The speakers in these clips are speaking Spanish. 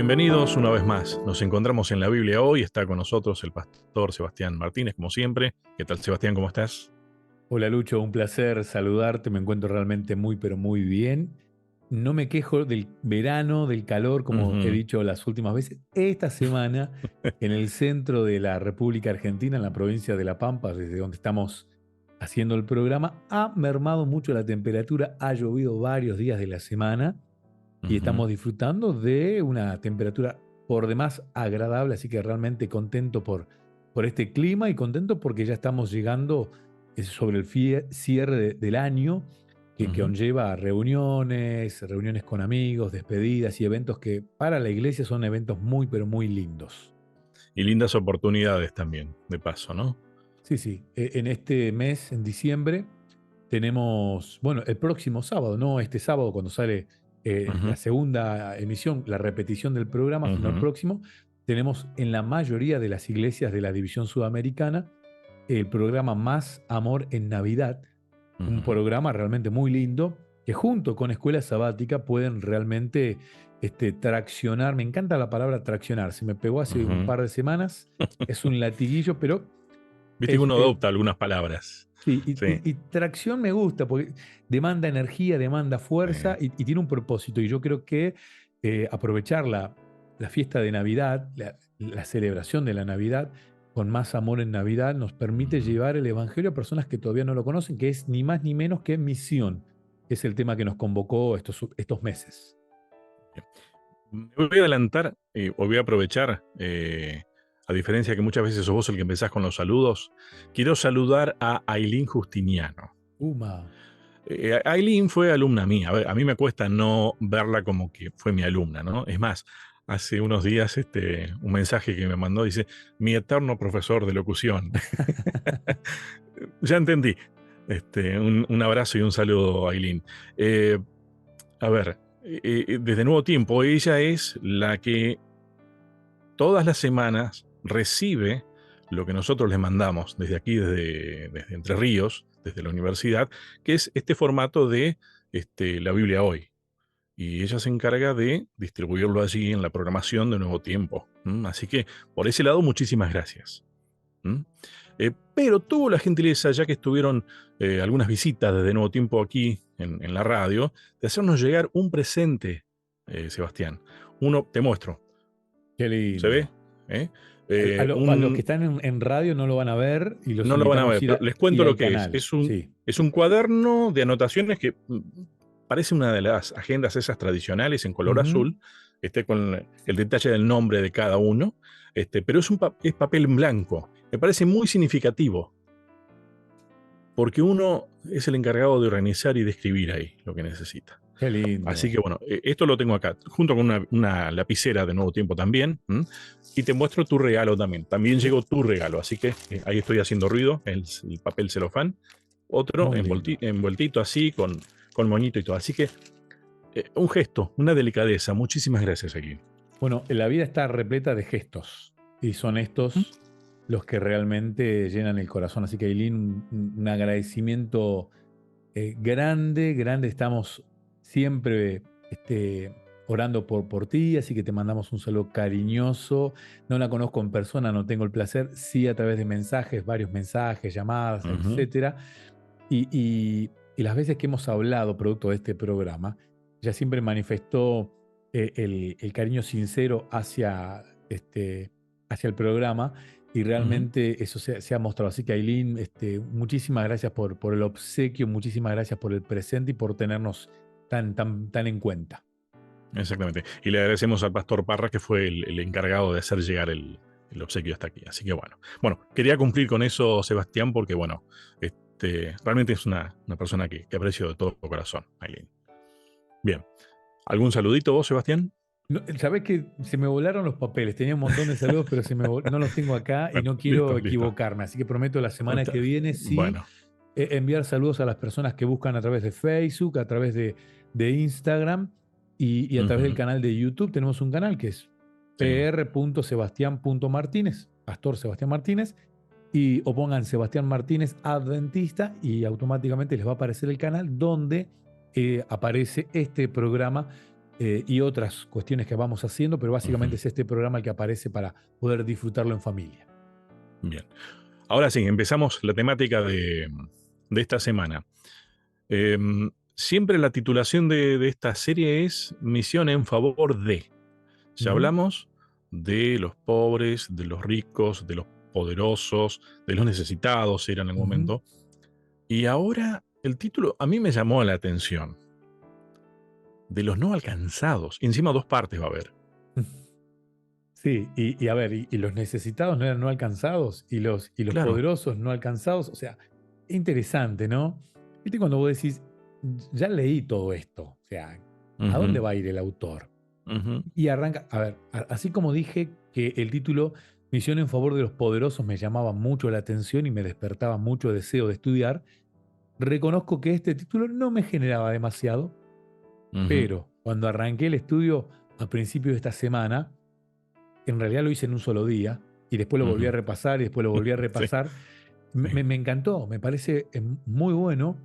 Bienvenidos una vez más. Nos encontramos en la Biblia hoy. Está con nosotros el pastor Sebastián Martínez, como siempre. ¿Qué tal, Sebastián? ¿Cómo estás? Hola Lucho, un placer saludarte, me encuentro realmente muy pero muy bien. No me quejo del verano, del calor, como he Ujú. dicho las últimas veces. Esta semana, en el centro de la República Argentina, en la provincia de La Pampa, desde donde estamos haciendo el programa, ha mermado mucho la temperatura, ha llovido varios días de la semana y Ujú. estamos disfrutando de una temperatura por demás agradable, así que realmente contento por este clima y contento porque ya estamos llegando sobre el cierre del año que Ujú. conlleva reuniones, reuniones con amigos, despedidas y eventos que para la iglesia son eventos muy, pero muy lindos. Y lindas oportunidades también, de paso, ¿no? Sí, sí, en este mes, en diciembre, tenemos, bueno, el próximo sábado, no este sábado cuando sale la Ujú. segunda emisión, la repetición del programa, sino el Ujú. próximo, tenemos en la mayoría de las iglesias de la división sudamericana el programa Más Amor en Navidad, un Ujú. programa realmente muy lindo que junto con Escuela Sabática pueden realmente traccionar, me encanta la palabra traccionar, se me pegó hace un Ujú. par de semanas, es un latiguillo, pero Viste que es, uno adopta algunas palabras. sí, Sí. y tracción me gusta porque demanda energía, demanda fuerza Sí. y tiene un propósito. Y yo creo que aprovechar la fiesta de Navidad, la celebración de la Navidad, con más amor en Navidad, nos permite Ujú. llevar el Evangelio a personas que todavía no lo conocen, que es ni más ni menos que misión, que es el tema que nos convocó estos meses. Me voy a adelantar, o voy a aprovechar, a diferencia que muchas veces sos vos el que empezás con los saludos, quiero saludar a Ailín Justiniano. Uma, Aileen fue alumna mía. A mí me cuesta no verla como que fue mi alumna, ¿no? Es más, hace unos días un mensaje que me mandó dice, mi eterno profesor de locución. Ya entendí. Un abrazo y un saludo, Aileen. Eh, a ver, desde Nuevo Tiempo, ella es la que todas las semanas recibe lo que nosotros le mandamos desde aquí, desde Entre Ríos, desde la universidad, que es este formato de la Biblia hoy. Y ella se encarga de distribuirlo allí en la programación de Nuevo Tiempo. Así que por ese lado, muchísimas gracias. ¿M? Pero tuvo la gentileza, ya que estuvieron algunas visitas desde Nuevo Tiempo aquí en la radio, de hacernos llegar un presente, Sebastián. Uno, te muestro, qué ¿se ve? lindo. ¿Eh? A los que están en radio no lo van a ver y los No lo van a invitamos ver, a pero les cuento ir lo al que es. canal. Sí. Es un cuaderno de anotaciones que parece una de las agendas esas tradicionales en color Ujú. azul, con el detalle del nombre de cada uno, pero es papel en blanco. Me parece muy significativo, porque uno es el encargado de organizar y de escribir ahí lo que necesita. Qué Así lindo. que bueno, esto lo tengo acá, junto con una lapicera de Nuevo Tiempo también. Y te muestro tu regalo también. También llegó tu regalo, así que ahí estoy haciendo ruido, el papel celofán. Otro Muy lindo. envueltito así, con moñito y todo. Así que un gesto, una delicadeza. Muchísimas gracias, aquí. Bueno, la vida está repleta de gestos y son estos los que realmente llenan el corazón. Así que, Aileen, un agradecimiento grande, grande. Estamos siempre orando por ti, así que te mandamos un saludo cariñoso. No la conozco en persona, no tengo el placer, sí a través de mensajes, varios mensajes, llamadas, Ujú. etcétera. Y las veces que hemos hablado producto de este programa, ella siempre manifestó el cariño sincero hacia el programa y Ujú. realmente eso se ha mostrado. Así que Aileen, muchísimas gracias por el obsequio, muchísimas gracias por el presente y por tenernos tan en cuenta. Exactamente. Y le agradecemos al pastor Parra, que fue el encargado de hacer llegar el obsequio hasta aquí. Así que bueno. Bueno, quería cumplir con eso, Sebastián, porque bueno, realmente es una persona que aprecio de todo corazón, Aileen. Bien. ¿Algún saludito vos, Sebastián? No, sabés que se me volaron los papeles, tenía un montón de saludos, pero no los tengo acá y Bueno, no listo, quiero listo. equivocarme. Así que prometo la semana que viene sí Bueno. enviar saludos a las personas que buscan a través de Facebook, a través de Instagram y a través del Ujú. canal de YouTube. Tenemos un canal que es Sí. pr.sebastián.martínez, Pastor Sebastián Martínez, o pongan Sebastián Martínez Adventista y automáticamente les va a aparecer el canal donde aparece este programa y otras cuestiones que vamos haciendo, pero básicamente Ujú. es este programa el que aparece para poder disfrutarlo en familia. Bien. Ahora sí, empezamos la temática de esta semana. Siempre la titulación de esta serie es Misión en favor de. Ya Ujú, hablamos de los pobres, de los ricos, de los poderosos, de los necesitados, era en el ujú. momento. Y ahora el título a mí me llamó la atención. De los no alcanzados. Y encima dos partes va a haber. Sí, y a ver, y los necesitados no eran no alcanzados, y los Claro. poderosos no alcanzados, o sea, interesante, ¿no? Viste cuando vos decís, ya leí todo esto, o sea, ¿a dónde Ujú, va a ir el autor? ujú, Y arranca, a ver, así como dije que el título Misión en favor de los poderosos me llamaba mucho la atención y me despertaba mucho deseo de estudiar, reconozco que este título no me generaba demasiado, ujú. pero cuando arranqué el estudio a principios de esta semana, en realidad lo hice en un solo día y después lo volví a Ujú. repasar y después lo volví a Sí, repasar. Me, sí. me- me encantó, me parece muy bueno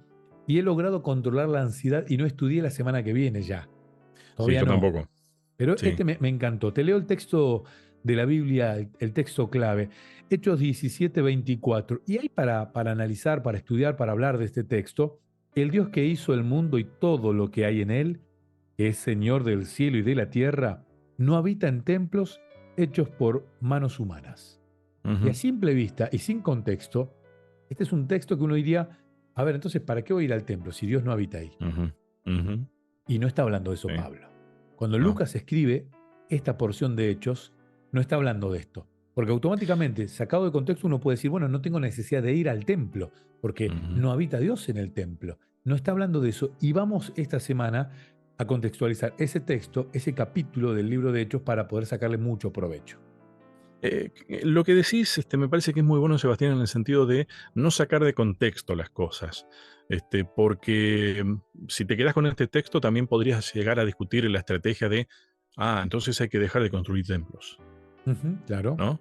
y he logrado controlar la ansiedad y no estudié la semana que viene ya. Sí, Todavía yo no. tampoco. Pero Sí. este me encantó. Te leo el texto de la Biblia, el texto clave, Hechos 17:24. Y hay para analizar, para estudiar, para hablar de este texto, el Dios que hizo el mundo y todo lo que hay en él, que es Señor del cielo y de la tierra, no habita en templos hechos por manos humanas. Y a Ujú, simple vista y sin contexto, este es un texto que uno diría, a ver, entonces, ¿para qué voy a ir al templo si Dios no habita ahí? ujú, ujú. Y no está hablando de eso Sí. Pablo. Cuando No. Lucas escribe esta porción de Hechos, no está hablando de esto. Porque automáticamente, sacado de contexto, uno puede decir, bueno, no tengo necesidad de ir al templo, porque Ujú. no habita Dios en el templo. No está hablando de eso. Y vamos esta semana a contextualizar ese texto, ese capítulo del libro de Hechos, para poder sacarle mucho provecho. Lo que decís, me parece que es muy bueno, Sebastián, en el sentido de no sacar de contexto las cosas. Porque si te quedas con este texto, también podrías llegar a discutir la estrategia de, entonces hay que dejar de construir templos, Ujú, claro. ¿no?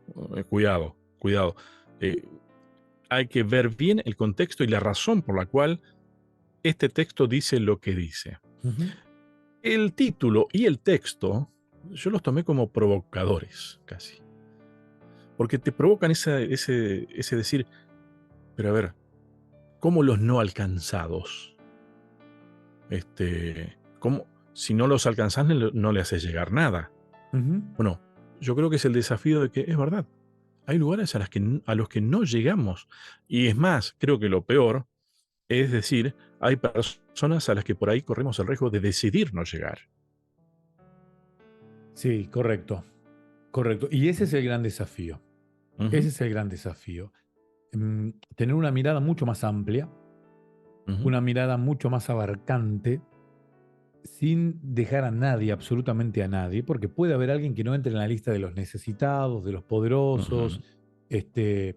Cuidado, cuidado. Eh, Hay que ver bien el contexto y la razón por la cual este texto dice lo que dice. Ujú. El título y el texto, yo los tomé como provocadores, casi. Porque te provocan ese decir, pero a ver, ¿cómo los no alcanzados? ¿Cómo, si no los alcanzas, no le haces llegar nada? Ujú. Bueno, yo creo que es el desafío de que es verdad. Hay lugares a los que no llegamos. Y es más, creo que lo peor es decir, hay personas a las que por ahí corremos el riesgo de decidir no llegar. Sí, correcto, correcto. Y ese es el gran desafío. Ese Ujú, es el gran desafío. Tener una mirada mucho más amplia, ujú, una mirada mucho más abarcante, sin dejar a nadie, absolutamente a nadie, porque puede haber alguien que no entre en la lista de los necesitados, de los poderosos, ujú. de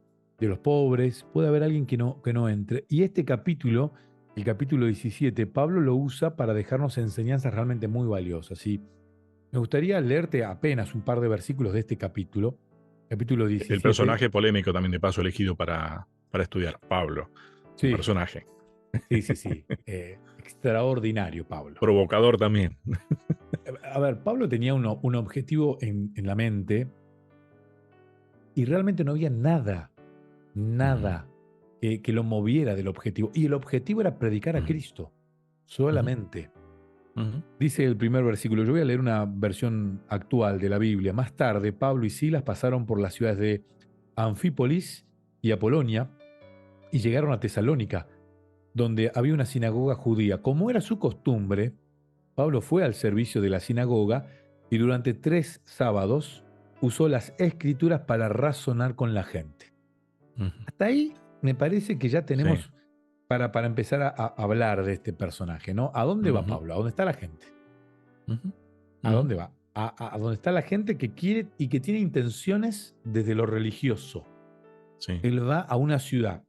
los pobres, puede haber alguien que no entre. Y este capítulo, el capítulo 17, Pablo lo usa para dejarnos enseñanzas realmente muy valiosas. Y me gustaría leerte apenas un par de versículos de este capítulo El 17. personaje polémico también de paso elegido para estudiar, Pablo. Un Sí, personaje. sí, sí, sí. Extraordinario, Pablo. Provocador también. A ver, Pablo tenía un objetivo en la mente y realmente no había nada, Ujú, nada que lo moviera del objetivo. Y el objetivo era predicar a ujú, Cristo, ujú, solamente. ujú, Dice el primer versículo, yo voy a leer una versión actual de la Biblia. Más tarde, Pablo y Silas pasaron por las ciudades de Anfípolis y Apolonia y llegaron a Tesalónica, donde había una sinagoga judía. Como era su costumbre, Pablo fue al servicio de la sinagoga y durante 3 sábados usó las escrituras para razonar con la gente. ujú. Hasta ahí me parece que ya Sí. tenemos para empezar a hablar de este personaje, ¿no? ¿A dónde va Ujú, Pablo? ¿A dónde está la gente? ujú, ¿A ujú. dónde va? A dónde está la gente que quiere y que tiene intenciones desde lo religioso. Sí. Él va a una ciudad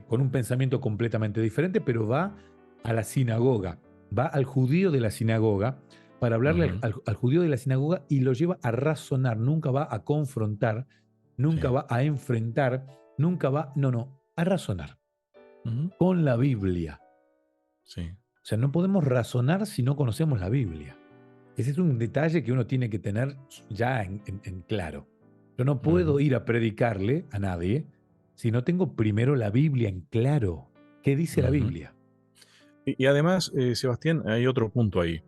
con un pensamiento completamente diferente, pero va a la sinagoga, va al judío de la sinagoga para hablarle Ujú, al judío de la sinagoga y lo lleva a razonar, nunca va a confrontar, nunca sí. va a enfrentar, nunca va, no, no, a razonar Ujú, con la Biblia. sí. sea, no podemos razonar si no conocemos la Biblia. Ese es un detalle que uno tiene que tener ya en claro. Yo no puedo Ujú. ir a predicarle a nadie si no tengo primero la Biblia en claro. ¿Qué dice la Ujú. Biblia? Y además, Sebastián, hay otro punto ahí.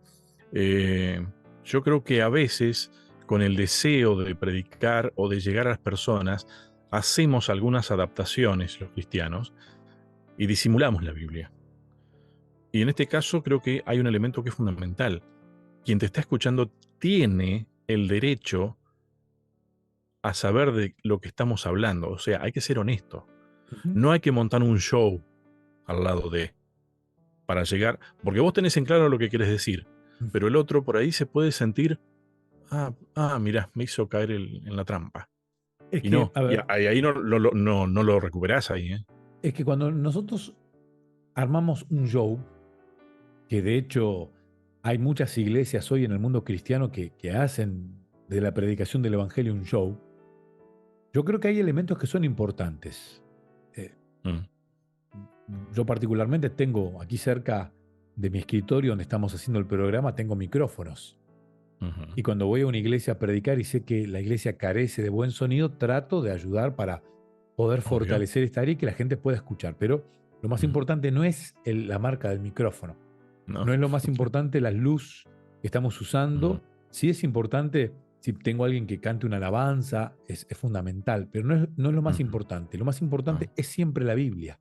Eh, yo creo que a veces, con el deseo de predicar o de llegar a las personas, hacemos algunas adaptaciones, los cristianos, y disimulamos la Biblia. Y en este caso creo que hay un elemento que es fundamental. Quien te está escuchando tiene el derecho a saber de lo que estamos hablando. O sea, hay que ser honesto. Ujú, No hay que montar un show al lado de, para llegar, porque vos tenés en claro lo que querés decir, ujú. pero el otro por ahí se puede sentir, mira, me hizo caer en la trampa. Es Y que, no, a y ver, ahí no lo recuperás ahí, ¿eh? es que cuando nosotros armamos un show, que de hecho hay muchas iglesias hoy en el mundo cristiano que hacen de la predicación del Evangelio un show, yo creo que hay elementos que son importantes. Eh, Mm, yo particularmente tengo aquí cerca de mi escritorio donde estamos haciendo el programa, tengo micrófonos. ujú. Y cuando voy a una iglesia a predicar y sé que la iglesia carece de buen sonido, trato de ayudar para poder Obvio. fortalecer esta área y que la gente pueda escuchar. Pero lo más Ujú. importante no es la marca del micrófono, No. no es lo más importante la luz que estamos Ujú, usando. Sí es importante, si tengo alguien que cante una alabanza, es fundamental, pero no es lo más ujú, importante. Lo más no. importante es siempre la Biblia,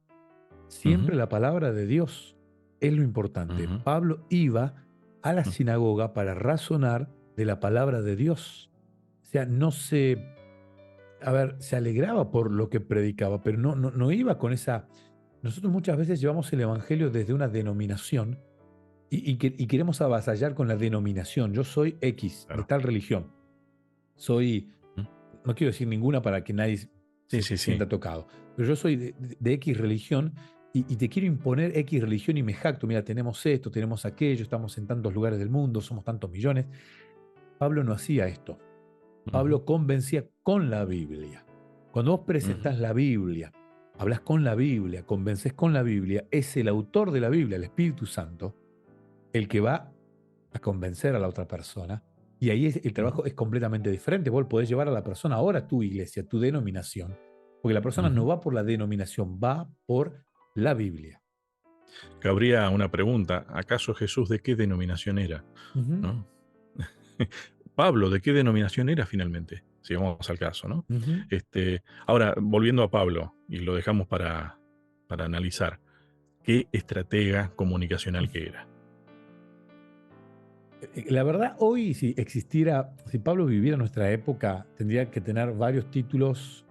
Ujú, siempre la palabra de Dios es lo importante. ujú, Pablo iba a la ujú. sinagoga para razonar de la palabra de Dios. O sea, no se, a ver, se alegraba por lo que predicaba, pero no iba con esa... Nosotros muchas veces llevamos el Evangelio desde una denominación y queremos avasallar con la denominación. Yo soy X de Claro. tal religión. Soy, Mm. no quiero decir ninguna para que nadie Sí, se sí, sí. sienta tocado, pero yo soy de X religión y te quiero imponer X religión y me jacto. Mira, tenemos esto, tenemos aquello, estamos en tantos lugares del mundo, somos tantos millones. Pablo no hacía esto. Ujú, Pablo convencía con la Biblia. Cuando vos ujú, presentás la Biblia, hablas con la Biblia, convences con la Biblia, es el autor de la Biblia, el Espíritu Santo, el que va a convencer a la otra persona. Y ahí el ujú, trabajo es completamente diferente. Vos podés llevar a la persona ahora a tu iglesia, tu denominación, porque la persona no ujú. va por la denominación, va por la Biblia. Cabría una pregunta, ¿acaso Jesús de qué denominación era? Ujú, ¿No? Pablo, ¿de qué denominación era finalmente? Si vamos al caso, ¿no? ujú. Ahora, volviendo a Pablo, y lo dejamos para analizar, ¿qué estratega comunicacional que era? La verdad, hoy si existiera, si Pablo viviera en nuestra época, tendría que tener varios títulos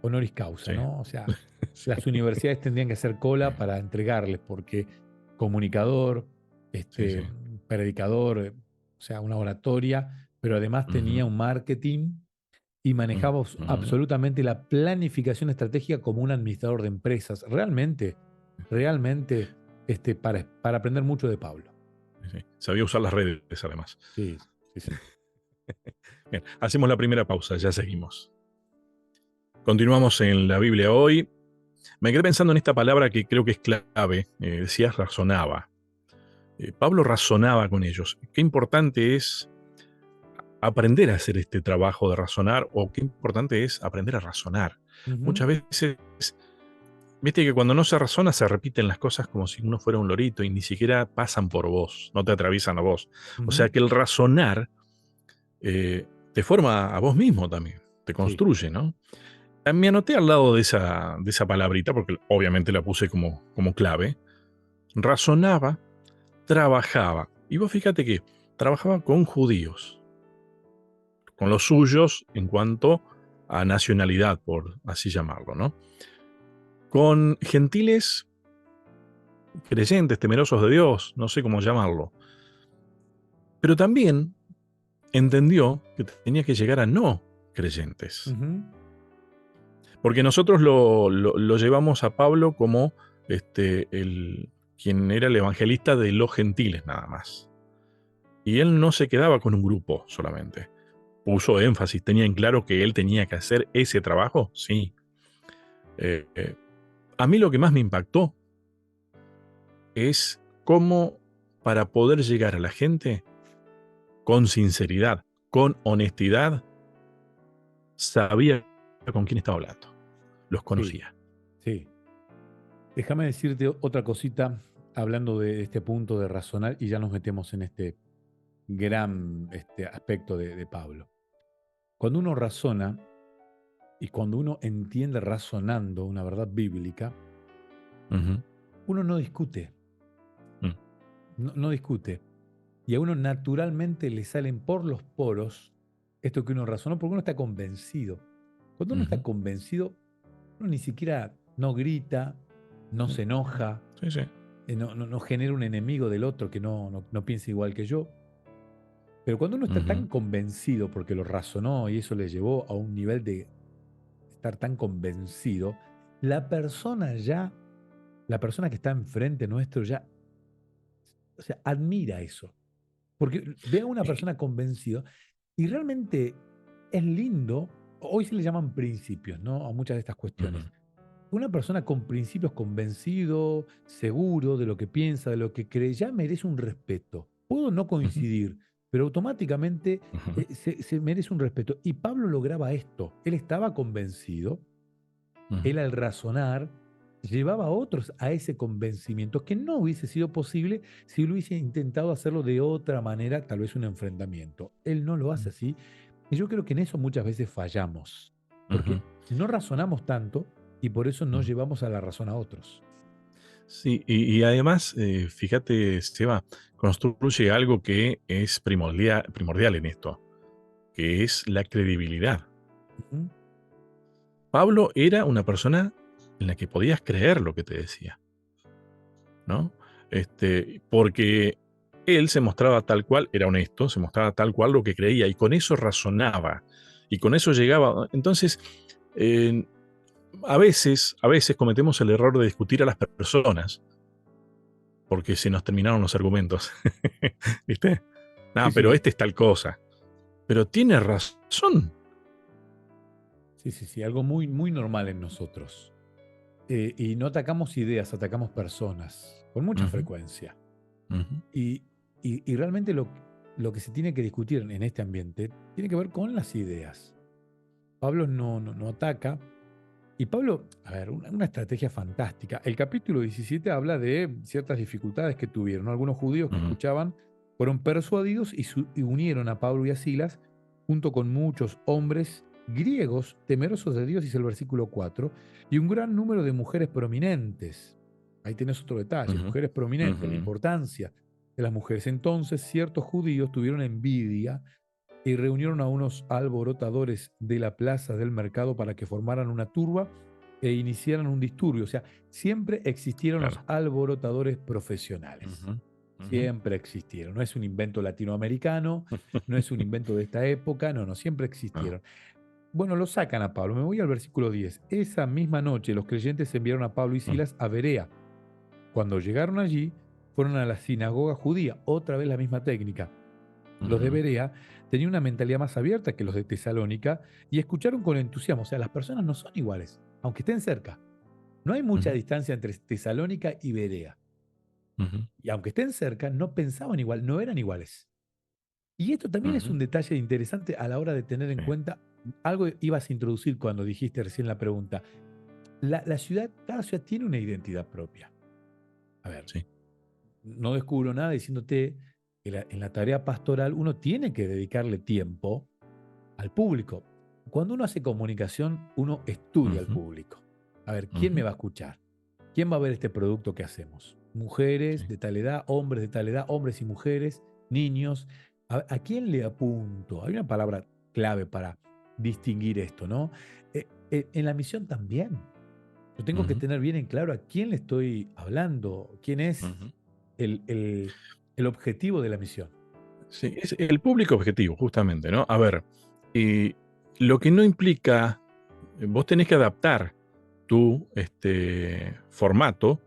honoris causa, Sí, ¿no? O sea, sí, las universidades tendrían que hacer cola para entregarles, porque comunicador, sí, sí. predicador, o sea, una oratoria, pero además Ujú, tenía un marketing y manejaba ujú. absolutamente la planificación estratégica como un administrador de empresas. Realmente, para aprender mucho de Pablo. Sí, sí. Sabía usar las redes, además. Sí, sí, sí. Bien, hacemos la primera pausa, ya seguimos. Continuamos en la Biblia hoy. Me quedé pensando en esta palabra que creo que es clave. Decías razonaba. Pablo razonaba con ellos. Qué importante es aprender a hacer este trabajo de razonar, o qué importante es aprender a razonar. Ujú. Muchas veces, viste que cuando no se razona se repiten las cosas como si uno fuera un lorito y ni siquiera pasan por vos, no te atraviesan a vos. O Ujú. sea que el razonar te forma a vos mismo también, te Sí. construye, ¿no? Me anoté al lado de esa palabrita, porque obviamente la puse como clave. Razonaba, trabajaba. Y vos fíjate que trabajaba con judíos, con los suyos en cuanto a nacionalidad, por así llamarlo, ¿no? Con gentiles creyentes, temerosos de Dios, no sé cómo llamarlo. Pero también entendió que tenía que llegar a no creyentes. Ujú. Porque nosotros lo llevamos a Pablo como quien era el evangelista de los gentiles nada más. Y él no se quedaba con un grupo solamente. Puso énfasis, tenía en claro que él tenía que hacer ese trabajo, sí. Eh, eh, a mí lo que más me impactó es cómo para poder llegar a la gente con sinceridad, con honestidad, sabía con quién estaba hablando, los Sí, conocía. sí. Déjame decirte otra cosita hablando de este punto de razonar y ya nos metemos en este gran aspecto de Pablo. Cuando uno razona y cuando uno entiende razonando una verdad bíblica, Ujú, uno no discute, mm, no discute. Y a uno naturalmente le salen por los poros esto que uno razonó, porque uno está convencido. Cuando uno está ujú, convencido, uno ni siquiera no grita, no mm, se enoja, sí, sí. no genera un enemigo del otro que no piensa igual que yo. Pero cuando uno está tan Ujú, convencido porque lo razonó y eso le llevó a un nivel de estar tan convencido, la persona ya, la persona que está enfrente nuestro ya, o sea, admira eso. Porque ve a una y- persona convencida y realmente es lindo, hoy se le llaman principios, ¿no? A muchas de estas ujú, cuestiones. Una persona con principios convencido, seguro de lo que piensa, de lo que cree, ya merece un respeto. Puedo no ujú, coincidir, pero automáticamente ujú, se merece un respeto. Y Pablo lograba esto. Él estaba convencido, ujú, él al razonar llevaba a otros a ese convencimiento que no hubiese sido posible si lo hubiese intentado hacerlo de otra manera, tal vez un enfrentamiento. Él no lo hace así. Y yo creo que en eso muchas veces fallamos, ujú, porque no razonamos tanto y por eso no ujú. llevamos a la razón a otros. Sí, y además, fíjate, Seba, construye algo que es primordial en esto, que es la credibilidad. Ujú, Pablo era una persona en la que podías creer lo que te decía, ¿no? Porque él se mostraba tal cual, era honesto, se mostraba tal cual lo que creía y con eso razonaba y con eso llegaba. Entonces, eh, a veces cometemos el error de discutir a las personas porque se nos terminaron los argumentos, ¿viste? sí, No, pero sí, este es tal cosa. Pero tiene razón. sí, sí, sí, algo muy, muy normal en nosotros. Y no atacamos ideas, atacamos personas con mucha Ujú, frecuencia. ujú, Y, y realmente lo que se tiene que discutir en este ambiente tiene que ver con las ideas. Pablo no ataca. Y Pablo, a ver, una estrategia fantástica. El capítulo 17 habla de ciertas dificultades que tuvieron, ¿no? Algunos judíos que ujú, escuchaban fueron persuadidos y unieron a Pablo y a Silas junto con muchos hombres griegos temerosos de Dios, dice el versículo 4, y un gran número de mujeres prominentes. Ahí tienes otro detalle, ujú, mujeres prominentes, la ujú, importancia de las mujeres. Entonces ciertos judíos tuvieron envidia y reunieron a unos alborotadores de la plaza del mercado para que formaran una turba e iniciaran un disturbio. O sea, siempre existieron los claro. alborotadores profesionales. Ujú, ujú, Siempre existieron. No es un invento latinoamericano, no es un invento de esta época, no, siempre ah, existieron. Bueno, lo sacan a Pablo. Me voy al versículo 10. Esa misma noche los creyentes enviaron a Pablo y mm, Silas a Berea. Cuando llegaron allí, fueron a la sinagoga judía, otra vez la misma técnica. Los de ujú, Berea tenían una mentalidad más abierta que los de Tesalónica y escucharon con entusiasmo. O sea, las personas no son iguales, aunque estén cerca. No hay mucha ujú, distancia entre Tesalónica y Berea. ujú, Y aunque estén cerca, no pensaban igual, no eran iguales. Y esto también es ujú, un detalle interesante a la hora de tener en sí, cuenta algo que ibas a introducir cuando dijiste recién la pregunta. La ciudad, cada ciudad tiene una identidad propia. A ver, sí. no descubro nada diciéndote que en la tarea pastoral uno tiene que dedicarle tiempo al público. Cuando uno hace comunicación, uno estudia al Ujú, público. A ver, ¿quién me ujú, va a escuchar? ¿Quién va a ver este producto que hacemos? Mujeres sí. de tal edad, hombres de tal edad, hombres y mujeres, niños. ¿A quién le apunto? Hay una palabra clave para distinguir esto, ¿no? En la misión también. Yo tengo que Ujú, tener bien en claro a quién le estoy hablando, quién es ujú. el, el- el objetivo de la misión. Sí, es el público objetivo, justamente, ¿no? A ver, y lo que no implica, vos tenés que adaptar tu formato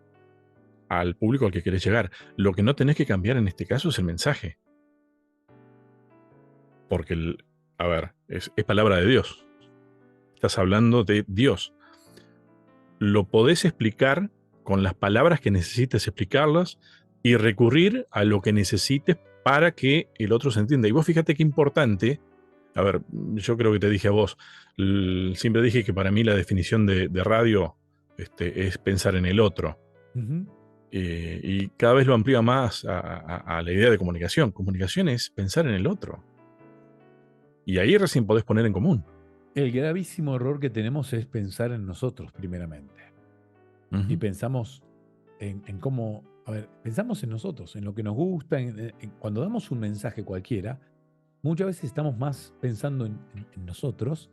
al público al que querés llegar. Lo que no tenés que cambiar en este caso es el mensaje, porque, a ver, es palabra de Dios. Estás hablando de Dios. Lo podés explicar con las palabras que necesites explicarlas y recurrir a lo que necesites para que el otro se entienda. Y vos fíjate qué importante, a ver, yo creo que te dije a vos, siempre dije que para mí la definición de radio es pensar en el otro. Ujú. Y cada vez lo amplía más a la idea de comunicación. Comunicación es pensar en el otro. Y ahí recién podés poner en común. El gravísimo error que tenemos es pensar en nosotros primeramente. Y Ujú, pensamos en cómo, a ver, pensamos en nosotros, en lo que nos gusta, cuando damos un mensaje cualquiera, muchas veces estamos más pensando en nosotros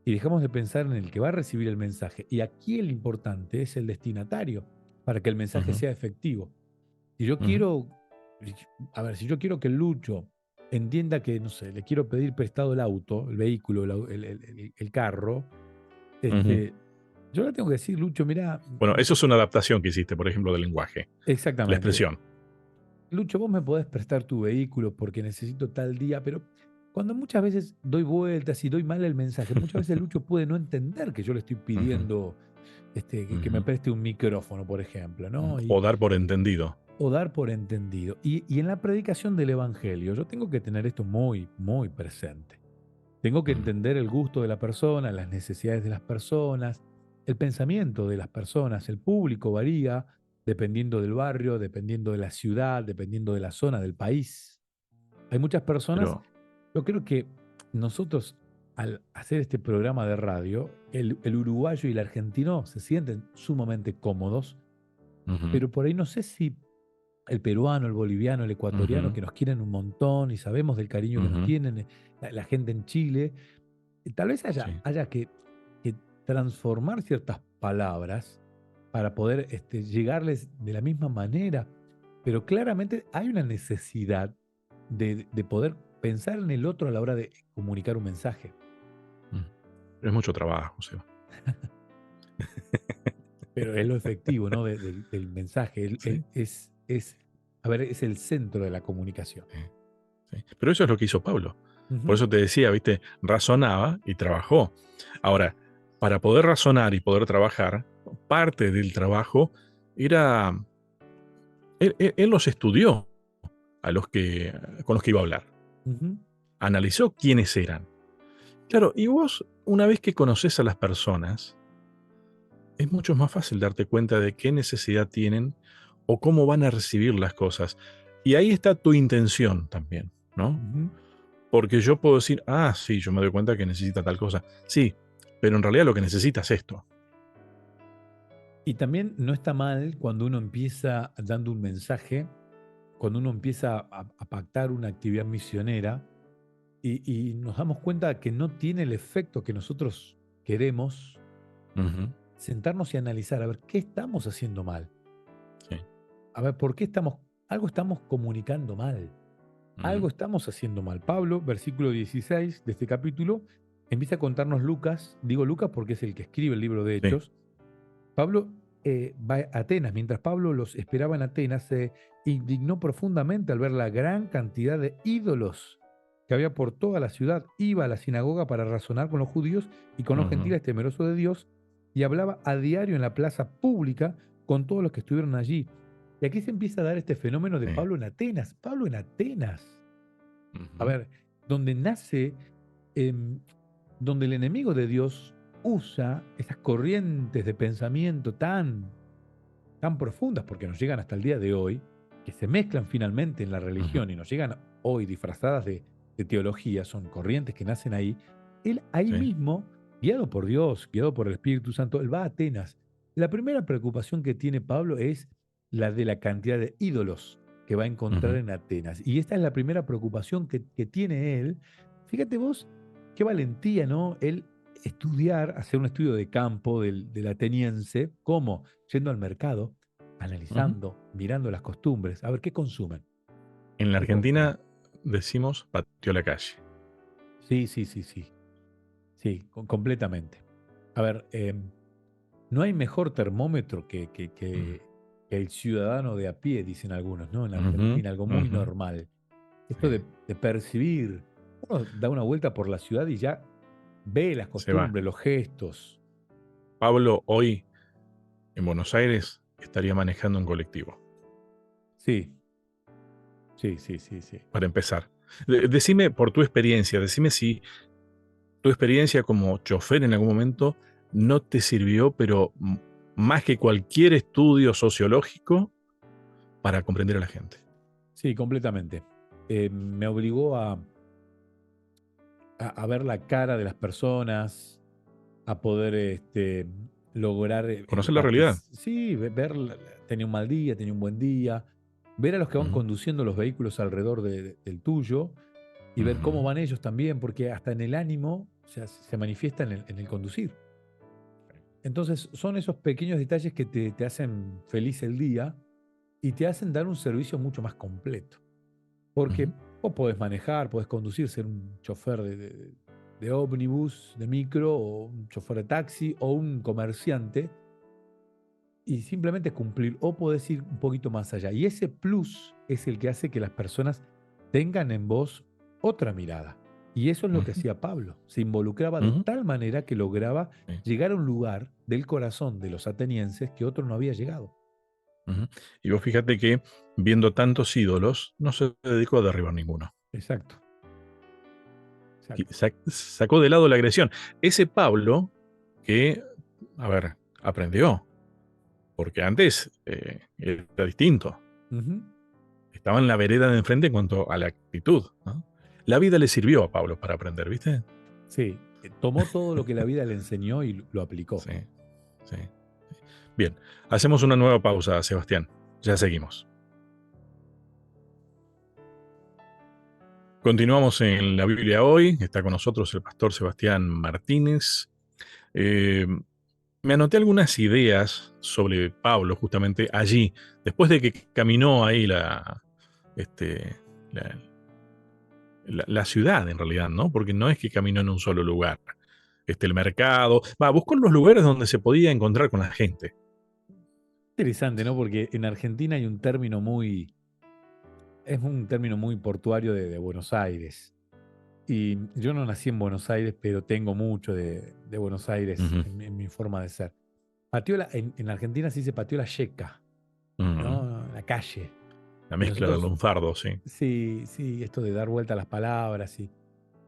y dejamos de pensar en el que va a recibir el mensaje. Y aquí el importante es el destinatario para que el mensaje ujú, sea efectivo. Si yo ujú, quiero, a ver, si yo quiero que Lucho entienda que, no sé, le quiero pedir prestado el auto, el vehículo, el carro, ujú. este, yo le tengo que decir, Lucho, mira, Bueno, eso es una adaptación que hiciste, por ejemplo, del lenguaje, la exactamente, expresión. Lucho, vos me podés prestar tu vehículo porque necesito tal día, pero cuando muchas veces doy vueltas y doy mal el mensaje, muchas veces Lucho puede no entender que yo le estoy Ujú, pidiendo que me ujú. preste un micrófono, por ejemplo, ¿no? O dar por entendido. O dar por entendido. Y en la predicación del Evangelio, yo tengo que tener esto muy, muy presente. Tengo que Mm, entender el gusto de la persona, las necesidades de las personas, el pensamiento de las personas. El público varía dependiendo del barrio, dependiendo de la ciudad, dependiendo de la zona, del país. Hay muchas personas, Pero, yo creo que nosotros al hacer este programa de radio, el uruguayo y el argentino se sienten sumamente cómodos, ujú, pero por ahí no sé si el peruano, el boliviano, el ecuatoriano, ujú, que nos quieren un montón y sabemos del cariño que nos ujú, tienen, la gente en Chile, tal vez sí. haya que transformar ciertas palabras para poder llegarles de la misma manera, pero claramente hay una necesidad de poder pensar en el otro a la hora de comunicar un mensaje. Mm. Es mucho trabajo, Seba. Pero es lo efectivo, ¿no? Del mensaje. Sí, A ver, es el centro de la comunicación. sí, sí. Pero eso es lo que hizo Pablo. Por Ujú, eso te decía, viste, razonaba y trabajó. Ahora, para poder razonar y poder trabajar, parte del trabajo era, él los estudió con los que iba a hablar. ujú, Analizó quiénes eran. Claro, y vos, una vez que conoces a las personas, es mucho más fácil darte cuenta de qué necesidad tienen o cómo van a recibir las cosas. Y ahí está tu intención también, ¿no? ujú. Porque yo puedo decir, ah, sí, yo me doy cuenta que necesita tal cosa. Sí, pero en realidad lo que necesita es esto. Y también no está mal cuando uno empieza dando un mensaje, cuando uno empieza a pactar una actividad misionera y nos damos cuenta que no tiene el efecto que nosotros queremos, Ujú, sentarnos y analizar, a ver, ¿qué estamos haciendo mal? sí, A ver, ¿por qué algo estamos comunicando mal? ujú, Algo estamos haciendo mal. Pablo, versículo 16 de este capítulo, empieza a contarnos Lucas, digo Lucas porque es el que escribe el libro de sí, Hechos. Pablo va a Atenas. Mientras Pablo los esperaba en Atenas, se indignó profundamente al ver la gran cantidad de ídolos que había por toda la ciudad. Iba a la sinagoga para razonar con los judíos y con los ujú, gentiles temerosos de Dios y hablaba a diario en la plaza pública con todos los que estuvieron allí. Y aquí se empieza a dar este fenómeno de sí, Pablo en Atenas. Pablo en Atenas. A ujú, ver, donde nace, em, donde el enemigo de Dios usa esas corrientes de pensamiento tan profundas, porque nos llegan hasta el día de hoy, que se mezclan finalmente en la ujú, religión y nos llegan hoy disfrazadas de teología, son corrientes que nacen ahí. Él ahí sí, mismo, guiado por Dios, guiado por el Espíritu Santo, él va a Atenas. La primera preocupación que tiene Pablo es la de la cantidad de ídolos que va a encontrar ujú, en Atenas. Y esta es la primera preocupación que tiene él. Fíjate vos, qué valentía, ¿no? Él estudiar, hacer un estudio de campo del ateniense, ¿cómo? Yendo al mercado, ujú. analizando, mirando las costumbres, a ver qué consumen, En la qué consumen. Argentina decimos pateó la calle. Sí, sí, sí, sí, sí, completamente. A ver, no hay mejor termómetro Mm, que el ciudadano de a pie, dicen algunos, ¿no? En ujú, Argentina, algo muy ujú, normal. sí, Esto de percibir, uno da una vuelta por la ciudad y ya ve las se va. costumbres, los gestos. Pablo hoy en Buenos Aires estaría manejando un colectivo. Sí, Sí, sí, sí, sí. para empezar. Decime por tu experiencia, decime si tu experiencia como chofer en algún momento no te sirvió, pero más que cualquier estudio sociológico, para comprender a la gente. Sí, completamente. Me obligó a ver la cara de las personas, a poder lograr Conocer la realidad. sí, ver, tenía un mal día, tenía un buen día, ver a los que van Ujú, conduciendo los vehículos alrededor del tuyo y ver cómo ujú, van ellos también, porque hasta en el ánimo, o sea, se manifiesta en el conducir. Entonces, son esos pequeños detalles que te hacen feliz el día y te hacen dar un servicio mucho más completo. Porque ujú, vos podés manejar, podés conducir, ser un chofer de ómnibus, de micro, o un chofer de taxi, o un comerciante, y simplemente cumplir, o podés ir un poquito más allá. Y ese plus es el que hace que las personas tengan en vos otra mirada. Y eso es lo que ujú, hacía Pablo. Se involucraba de ujú, tal manera que lograba sí, llegar a un lugar del corazón de los atenienses que otro no había llegado. ujú. Y vos fíjate que viendo tantos ídolos, no se dedicó a derribar ninguno. Exacto, exacto. Sacó de lado la agresión. Ese Pablo que, a ver, aprendió, porque antes era distinto. Ujú. Estaba en la vereda de enfrente en cuanto a la actitud, ¿no? La vida le sirvió a Pablo para aprender, ¿viste? Sí, tomó todo lo que la vida le enseñó y lo aplicó. Sí, sí. Bien, hacemos una nueva pausa, Sebastián. Ya seguimos. Continuamos en la Biblia hoy. Está con nosotros el pastor Sebastián Martínez. Eh, Me anoté algunas ideas sobre Pablo justamente allí, después de que caminó ahí este, la, la ciudad en realidad, ¿no? Porque no es que caminó en un solo lugar. El mercado, buscó los lugares donde se podía encontrar con la gente. Interesante, ¿no? Porque en Argentina hay un término es un término muy portuario de Buenos Aires. Y yo no nací en Buenos Aires, pero tengo mucho de Buenos Aires Ujú, en mi forma de ser. En Argentina se dice pateó la yeca, ujú. ¿no? La calle. La Y mezcla del nosotros, lunfardo, sí. sí, sí, esto de dar vuelta a las palabras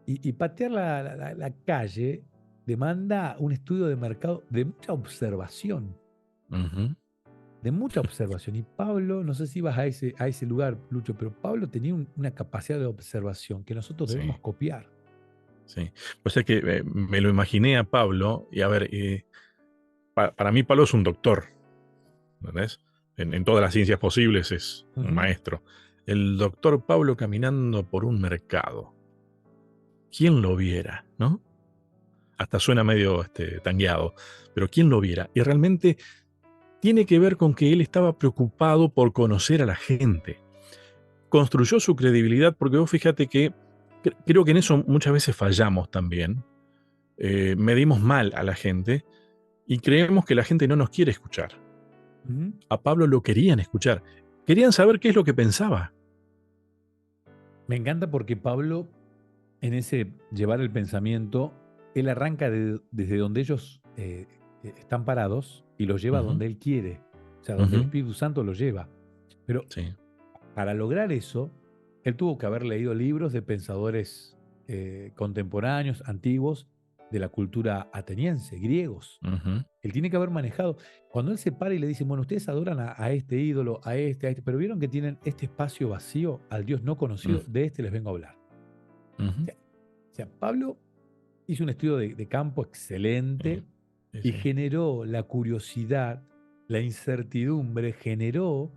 y patear la calle demanda un estudio de mercado de mucha observación. Ujú, De mucha observación. Y Pablo, no sé si ibas a ese lugar, Lucho, pero Pablo tenía una capacidad de observación que nosotros debemos sí, copiar. sí. Pues es que me lo imaginé a Pablo, y a ver, para mí Pablo es un doctor, ¿entendés? En todas las ciencias posibles es un Ujú. maestro. El doctor Pablo caminando por un mercado. ¿Quién lo viera, no? Hasta suena medio tangueado, pero ¿quién lo viera? Y realmente tiene que ver con que él estaba preocupado por conocer a la gente. Construyó su credibilidad porque vos fíjate que creo que en eso muchas veces fallamos también. Medimos mal a la gente y creemos que la gente no nos quiere escuchar. Ujú. A Pablo lo querían escuchar. Querían saber qué es lo que pensaba. Me encanta porque Pablo, en ese llevar el pensamiento, él arranca desde donde ellos están parados y los lleva Ujú, donde él quiere, o sea, donde el ujú, Espíritu Santo los lleva. Pero sí. para lograr eso, él tuvo que haber leído libros de pensadores contemporáneos, antiguos, de la cultura ateniense, griegos. Ujú, Él tiene que haber manejado. Cuando él se para y le dice, bueno, ustedes adoran a este ídolo, a este, pero vieron que tienen este espacio vacío al Dios no conocido, ujú, de este les vengo a hablar. ujú, O sea, Pablo hizo un estudio de campo sí, excelente sí, y sí. generó la curiosidad, la incertidumbre, generó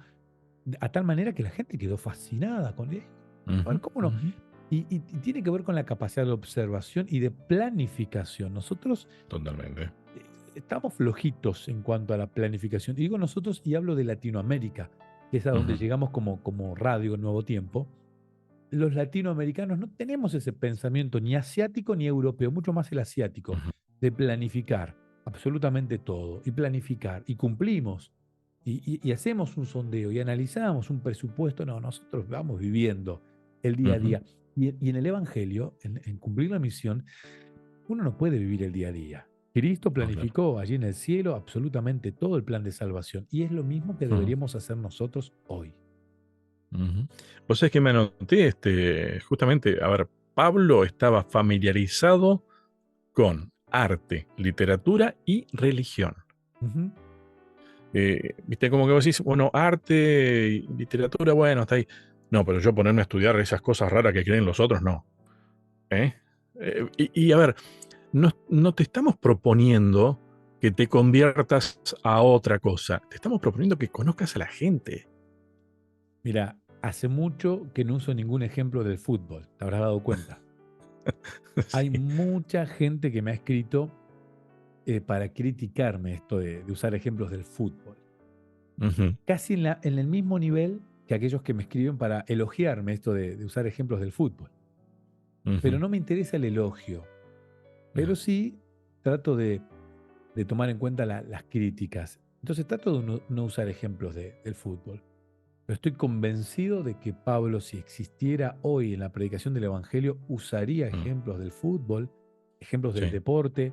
a tal manera que la gente quedó fascinada con él. A Ujú, ver, ¿cómo no? ujú, Y tiene que ver con la capacidad de observación y de planificación. Nosotros totalmente. estamos flojitos en cuanto a la planificación. Y digo nosotros y hablo de Latinoamérica, que es a donde Ujú, llegamos como radio Nuevo Tiempo. Los latinoamericanos no tenemos ese pensamiento ni asiático ni europeo, mucho más el asiático, ujú, de planificar absolutamente todo y planificar y cumplimos y hacemos un sondeo y analizamos un presupuesto. No, nosotros vamos viviendo el día a ujú, día. Y en el Evangelio, en cumplir la misión, uno no puede vivir el día a día. Cristo no, claro. planificó allí en el cielo absolutamente todo el plan de salvación y es lo mismo que Ujú, deberíamos hacer nosotros hoy. Ujú. Vos sabés que me anoté, justamente, a ver, Pablo estaba familiarizado con arte, literatura y religión. Ujú. Viste, como que vos decís, bueno, arte y literatura, bueno, está ahí. No, pero yo ponerme a estudiar esas cosas raras que creen los otros, no. ¿Eh? Y a ver, no te estamos proponiendo que te conviertas a otra cosa, te estamos proponiendo que conozcas a la gente. Mira, hace mucho que no uso ningún ejemplo del fútbol, te habrás dado cuenta. Hay Sí. mucha gente que me ha escrito para criticarme esto de usar ejemplos del fútbol. Ujú, Casi en el mismo nivel que aquellos que me escriben para elogiarme esto de usar ejemplos del fútbol. Pero ujú. no me interesa el elogio, pero Ah, sí trato de tomar en cuenta las críticas. Entonces trato de no usar ejemplos del fútbol. Pero estoy convencido de que Pablo, si existiera hoy en la predicación del Evangelio, usaría mm, ejemplos del fútbol, ejemplos del sí. deporte,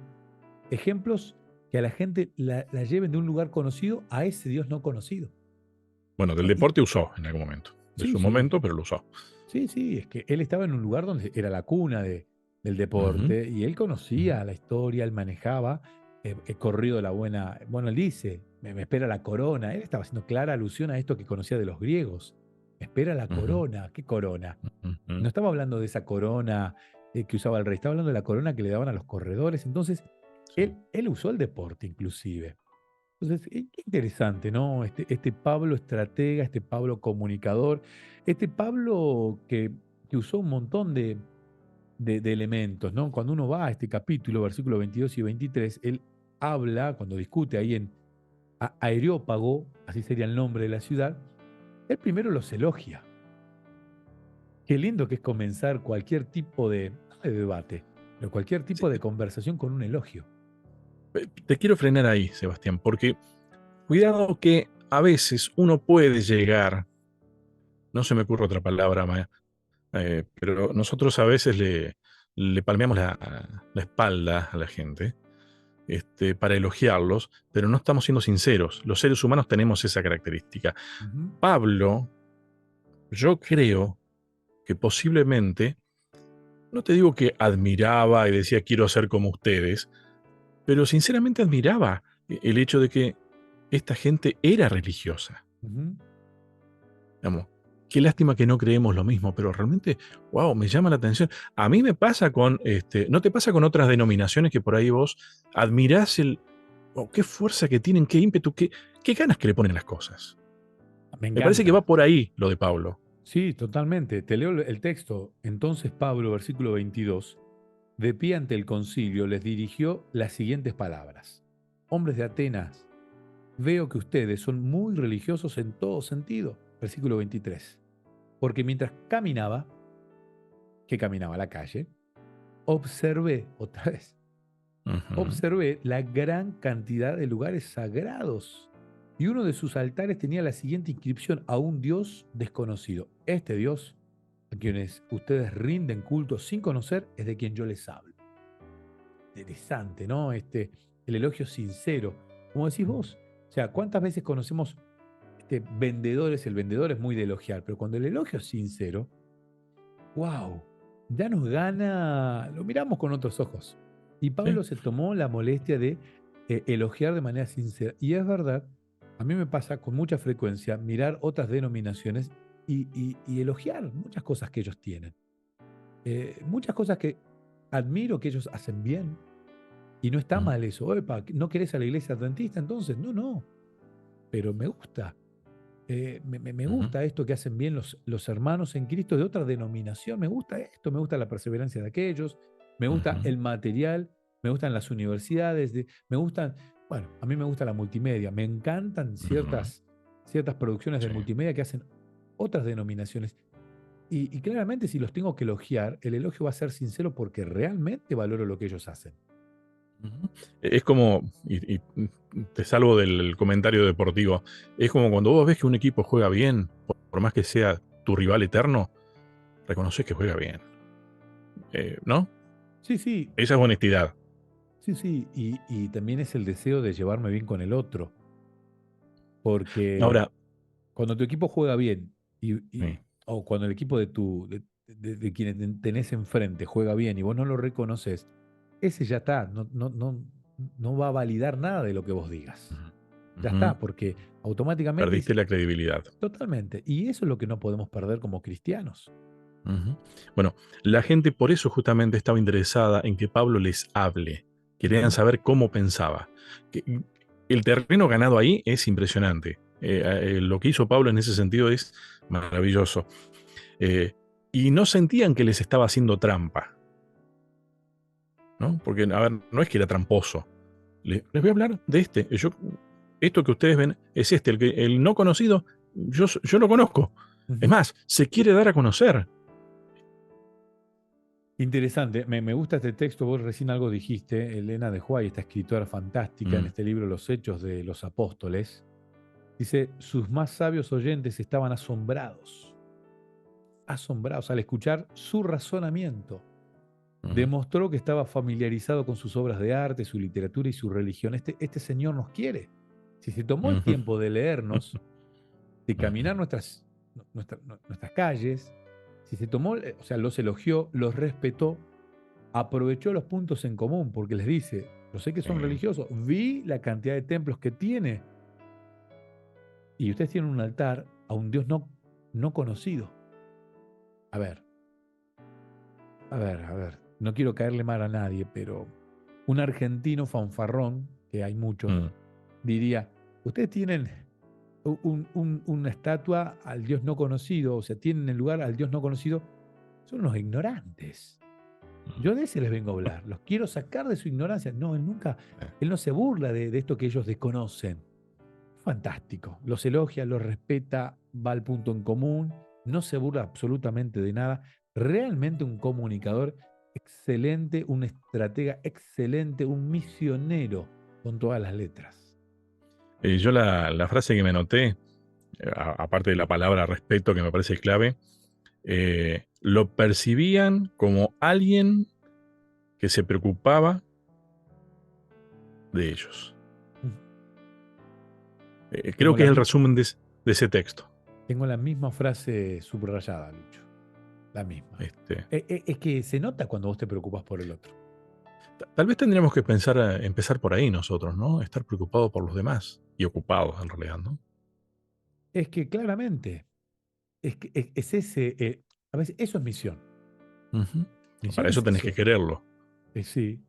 ejemplos que a la gente la lleven de un lugar conocido a ese Dios no conocido. Bueno, del ¿No? deporte usó en algún momento. De Sí, su sí, momento, pero lo usó. sí, sí, es que él estaba en un lugar donde era la cuna del Ujú, deporte y él ujú, conocía la historia, él manejaba, he corrido la buena, bueno, él dice, me espera la corona, él estaba haciendo clara alusión a esto que conocía de los griegos, me espera la ujú, corona, ¿qué corona? ujú, No estaba hablando de esa corona que usaba el rey, estaba hablando de la corona que le daban a los corredores, entonces sí. él usó el deporte inclusive. Entonces, qué interesante, ¿no? Este Pablo estratega, este Pablo comunicador, este Pablo que usó un montón de elementos, ¿no? Cuando uno va a este capítulo, versículos 22 y 23, él habla, cuando discute ahí en Areópago, así sería el nombre de la ciudad, él primero los elogia. Qué lindo que es comenzar cualquier tipo no de debate, pero cualquier Sí, tipo de conversación con un elogio. te quiero frenar ahí, Sebastián, porque cuidado que a veces uno puede llegar, no se me ocurre otra palabra, pero nosotros a veces le palmeamos la espalda a la gente, para elogiarlos, pero no estamos siendo sinceros. Los seres humanos tenemos esa característica. Ujú, Pablo, yo creo que posiblemente, no te digo que admiraba y decía quiero ser como ustedes, pero sinceramente admiraba el hecho de que esta gente era religiosa. ujú. Digamos, qué lástima que no creemos lo mismo, pero realmente, wow, me llama la atención. A mí me pasa ¿no te pasa con otras denominaciones que por ahí vos admirás oh, qué fuerza que tienen, qué ímpetu, qué ganas que le ponen las cosas? Me Me parece que encanta. va por ahí lo de Pablo. Sí, totalmente. Te leo el texto. Entonces Pablo, versículo 22, de pie ante el concilio, les dirigió las siguientes palabras. Hombres de Atenas, veo que ustedes son muy religiosos en todo sentido. Versículo 23. Porque mientras caminaba, que caminaba a la calle, observé, otra vez, Ujú, observé la gran cantidad de lugares sagrados. Y uno de sus altares tenía la siguiente inscripción: a un Dios desconocido. Este Dios, a quienes ustedes rinden culto sin conocer, es de quien yo les hablo. Interesante, ¿no? El elogio sincero. Como decís vos, o sea, ¿cuántas veces conocemos vendedores? El vendedor es muy de elogiar, pero cuando el elogio es sincero, wow, ya nos gana, lo miramos con otros ojos. Y sí, Pablo se tomó la molestia de elogiar de manera sincera. Y es verdad, a mí me pasa con mucha frecuencia mirar otras denominaciones y elogiar muchas cosas que ellos tienen. Muchas cosas que admiro que ellos hacen bien. Y no está mm, mal eso. Epa, ¿no querés a la iglesia adventista entonces? No, no. Pero me gusta. Me ujú, gusta esto que hacen bien los hermanos en Cristo de otra denominación. Me gusta esto, me gusta la perseverancia de aquellos, me gusta ujú, el material, me gustan las universidades, me gustan, bueno, a mí me gusta la multimedia, me encantan ujú, ciertas producciones de sí. multimedia que hacen otras denominaciones. Y claramente si los tengo que elogiar, el elogio va a ser sincero porque realmente valoro lo que ellos hacen. Ujú. Es como, y te salvo del comentario deportivo, es como cuando vos ves que un equipo juega bien, por más que sea tu rival eterno, reconoces que juega bien, ¿no? Sí, sí, Esa es honestidad. sí, sí. Y también es el deseo de llevarme bien con el otro. Porque Ahora, cuando tu equipo juega bien Y, Sí. o cuando el equipo de quienes tenés enfrente juega bien y vos no lo reconoces, ese ya está, no va a validar nada de lo que vos digas. Ujú. Ya Ujú. está, porque automáticamente Perdiste dice, la credibilidad. totalmente. Y eso es lo que no podemos perder como cristianos. Ujú. Bueno, la gente por eso justamente estaba interesada en que Pablo les hable. Querían Ujú. saber cómo pensaba. El terreno ganado ahí es impresionante. Lo que hizo Pablo en ese sentido es maravilloso. Eh, y no sentían que les estaba haciendo trampa, ¿no? Porque, a ver, no es que era tramposo. Les voy a hablar de este. Esto que ustedes ven es este, el no conocido, yo lo conozco. Es Ujú. más, se quiere dar a conocer. Interesante, me gusta este texto, vos recién algo dijiste, Elena de White, esta escritora fantástica en Mm, este libro Los Hechos de los Apóstoles, dice, sus más sabios oyentes estaban asombrados, asombrados al escuchar su razonamiento. mm, Demostró que estaba familiarizado con sus obras de arte, su literatura y su religión. Este señor nos quiere. Si se tomó el ujú, tiempo de leernos, de ujú. caminar nuestras calles, si se tomó, o sea, los elogió, los respetó, aprovechó los puntos en común, porque les dice, yo sé que Sí. son religiosos, vi la cantidad de templos que tiene, y ustedes tienen un altar a un Dios no conocido. A ver, a ver, no quiero caerle mal a nadie, pero un argentino fanfarrón, que hay muchos, Mm, diría, ustedes tienen una estatua al Dios no conocido, o sea, tienen el lugar al Dios no conocido, son unos ignorantes. Yo de ese les vengo a hablar, los quiero sacar de su ignorancia. No, eh, él no se burla de esto que ellos desconocen. Fantástico, los elogia, los respeta, va al punto en común, no se burla absolutamente de nada. Realmente un comunicador excelente, un estratega excelente, un misionero con todas las letras. yo la frase que me anoté, aparte de la palabra respeto que me parece clave, lo percibían como alguien que se preocupaba de ellos. Mm. Creo Tengo que la, es el mi- resumen de ese texto. tengo la misma frase subrayada, Lucho. La misma. Este, Es que se nota cuando vos te preocupas por el otro. tal vez tendríamos que pensar, empezar por ahí nosotros, ¿no? Estar preocupados por los demás y ocupados en realidad, ¿no? Es que claramente, es ese, a veces eso es misión. Ujú. Misión Para eso es tenés que eso. quererlo. Sí,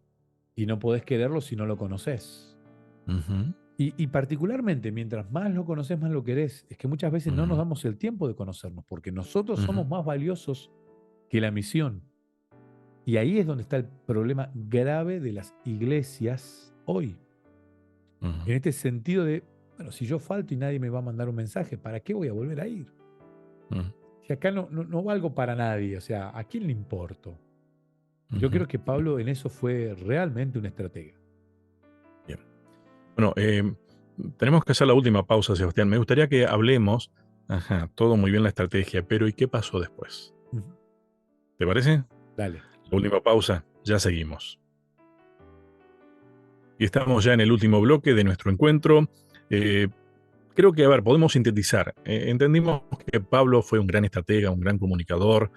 y no podés quererlo si no lo conoces. Ujú, Y particularmente, mientras más lo conoces, más lo querés. Es que muchas veces no nos ujú, damos el tiempo de conocernos, porque nosotros ujú, somos más valiosos que la misión. Y ahí es donde está el problema grave de las iglesias hoy. ujú, En este sentido de, bueno, si yo falto y nadie me va a mandar un mensaje, ¿para qué voy a volver a ir? ujú, Si acá no valgo para nadie, o sea, ¿a quién le importo? Yo ujú. creo que Pablo en eso fue realmente un estratega. Bien. Bueno, tenemos que hacer la última pausa, Sebastián. Me gustaría que hablemos, ajá, todo muy bien la estrategia, pero ¿y qué pasó después? Ujú. ¿Te parece? Dale. La última pausa, ya seguimos. Y estamos ya en el último bloque de nuestro encuentro. Eh, Creo que, a ver, podemos sintetizar. Entendimos que Pablo fue un gran estratega, un gran comunicador.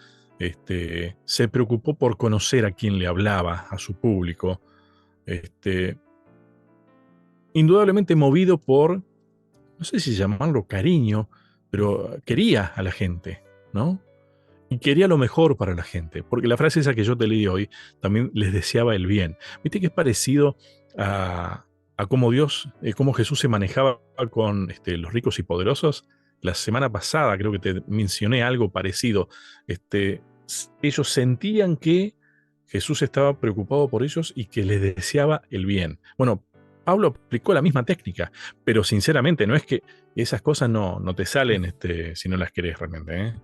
Se preocupó por conocer a quien le hablaba, a su público. Este, Indudablemente movido por, no sé si llamarlo cariño, Ujú. pero quería a la gente, ¿no? Y quería lo mejor para la gente, porque la frase esa que yo te leí hoy también les deseaba el bien. Viste que es parecido a cómo Dios, cómo Jesús se manejaba con los ricos y poderosos. La semana pasada creo que te mencioné algo parecido. Ellos sentían que Jesús estaba preocupado por ellos y que les deseaba el bien. Bueno, Pablo aplicó la misma técnica, pero sinceramente no es que esas cosas no te salen si no las querés realmente, ¿eh?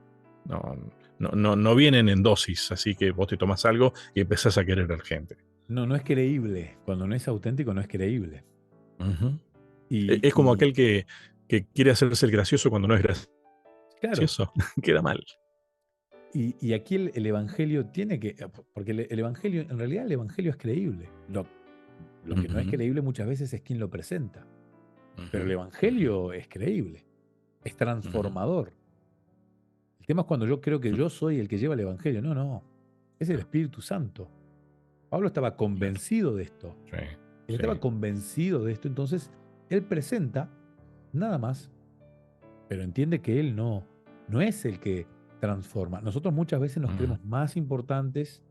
No, no vienen en dosis, así que vos te tomás algo y empezás a querer a la gente. No es creíble. Cuando no es auténtico, no es creíble. Ujú. Y, Es como y aquel que quiere hacerse el gracioso cuando no es claro, gracioso. Queda mal. y aquí el Evangelio tiene que, porque el Evangelio, en realidad el Evangelio es creíble. Lo que no es Ujú, creíble muchas veces es quien lo presenta. ujú, Pero el ujú, Evangelio es creíble, es ujú. transformador. El tema es cuando yo creo que mm, yo soy el que lleva el Evangelio. No, no. Es el Espíritu Santo. Pablo estaba claro. convencido de esto. Sí, Él sí. estaba convencido de esto. Entonces, él presenta nada más, pero entiende que él no es el que transforma. Nosotros muchas veces nos Mm, creemos más importantes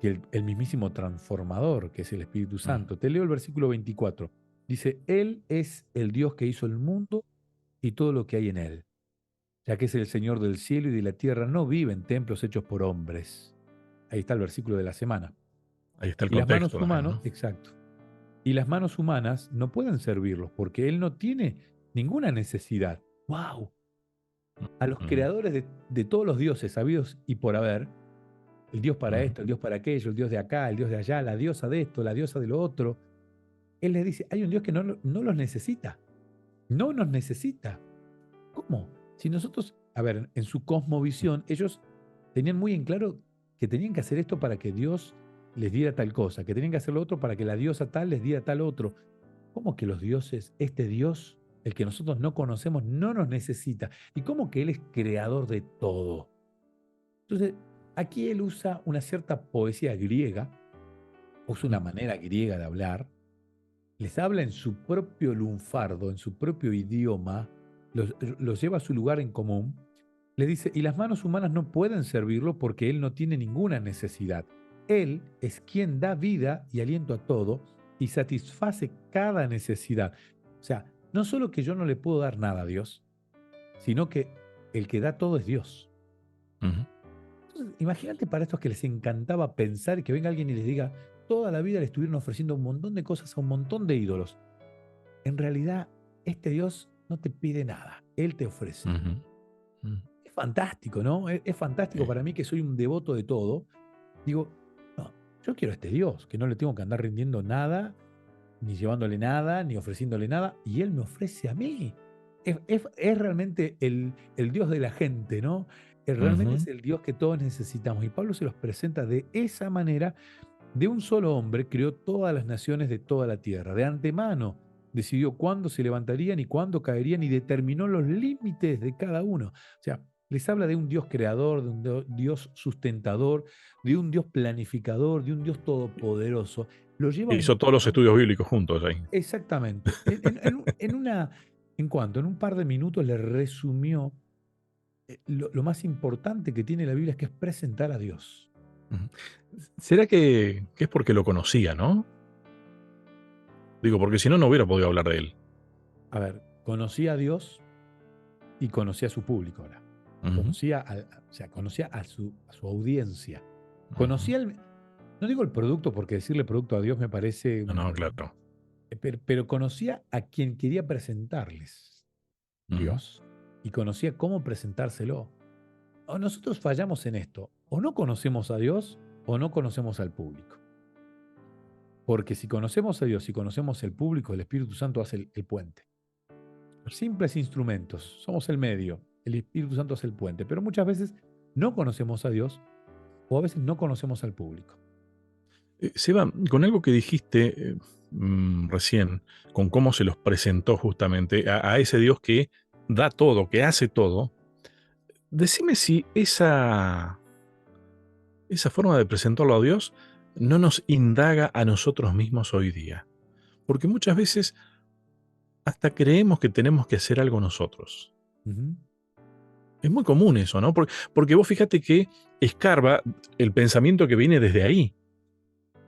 que el mismísimo transformador, que es el Espíritu mm. Santo. Te leo el versículo 24. Dice, Él es el Dios que hizo el mundo y todo lo que hay en él, ya que es el Señor del cielo y de la tierra, no vive en templos hechos por hombres. Ahí está el versículo de la semana. Ahí está el Y las contexto manos también, humanas, ¿no? exacto. Y las manos humanas no pueden servirlos porque Él no tiene ninguna necesidad. ¡Wow! A los Mm, creadores de todos los dioses habidos y por haber, el Dios para mm, esto, el Dios para aquello, el Dios de acá, el Dios de allá, la diosa de esto, la diosa de lo otro, Él les dice, hay un Dios que no los necesita, no nos necesita. ¿Cómo? Si nosotros, a ver, en su cosmovisión, ellos tenían muy en claro que tenían que hacer esto para que Dios les diera tal cosa, que tenían que hacer lo otro para que la diosa tal les diera tal otro. ¿Cómo que los dioses, este Dios, el que nosotros no conocemos, no nos necesita? ¿Y cómo que Él es creador de todo? Entonces, aquí Él usa una cierta poesía griega, usa mm. una manera griega de hablar, les habla en su propio lunfardo, en su propio idioma, los lleva a su lugar en común, le dice, y las manos humanas no pueden servirlo porque él no tiene ninguna necesidad. Él es quien da vida y aliento a todo y satisface cada necesidad. O sea, no solo que yo no le puedo dar nada a Dios, sino que el que da todo es Dios. Ujú. Entonces, imagínate para estos que les encantaba pensar que venga alguien y les diga, toda la vida le estuvieron ofreciendo un montón de cosas a un montón de ídolos. En realidad, este Dios no te pide nada, Él te ofrece. Ujú, mm, Es fantástico, ¿no? Es fantástico sí. para mí que soy un devoto de todo. Digo, no, yo quiero a este Dios, que no le tengo que andar rindiendo nada, ni llevándole nada, ni ofreciéndole nada, y Él me ofrece a mí. Es realmente el Dios de la gente, ¿no? Realmente es Ujú. el Dios que todos necesitamos. Y Pablo se los presenta de esa manera. De un solo hombre creó todas las naciones de toda la tierra. De antemano decidió cuándo se levantarían y cuándo caerían y determinó los límites de cada uno. O sea, les habla de un Dios creador, de un Dios sustentador, de un Dios planificador, de un Dios todopoderoso. Lo lleva a un Hizo todos los plano estudios bíblicos juntos ahí. exactamente. En un par de minutos le resumió lo más importante que tiene la Biblia, es que es presentar a Dios. Ujú. ¿Será que es porque lo conocía, no? Digo, porque si no, no hubiera podido hablar de él. A ver, conocía a Dios y conocía a su público ahora. Ujú, O sea, conocía a su audiencia. ujú. Conocía no digo el producto, porque decirle producto a Dios me parece No, no, claro. pero conocía a quien quería presentarles Ujú. Dios y conocía cómo presentárselo. O nosotros fallamos en esto, o no conocemos a Dios o no conocemos al público. Porque si conocemos a Dios y conocemos el público, el Espíritu Santo hace el puente. Simples instrumentos, somos el medio, el Espíritu Santo es el puente, pero muchas veces no conocemos a Dios o a veces no conocemos al público. Seba, con algo que dijiste recién, con cómo se los presentó justamente a ese Dios que da todo, que hace todo, decime si esa forma de presentarlo a Dios no nos indaga a nosotros mismos hoy día. Porque muchas veces hasta creemos que tenemos que hacer algo nosotros. Ujú. Es muy común eso, ¿no? Porque vos fíjate que escarba el pensamiento que viene desde ahí.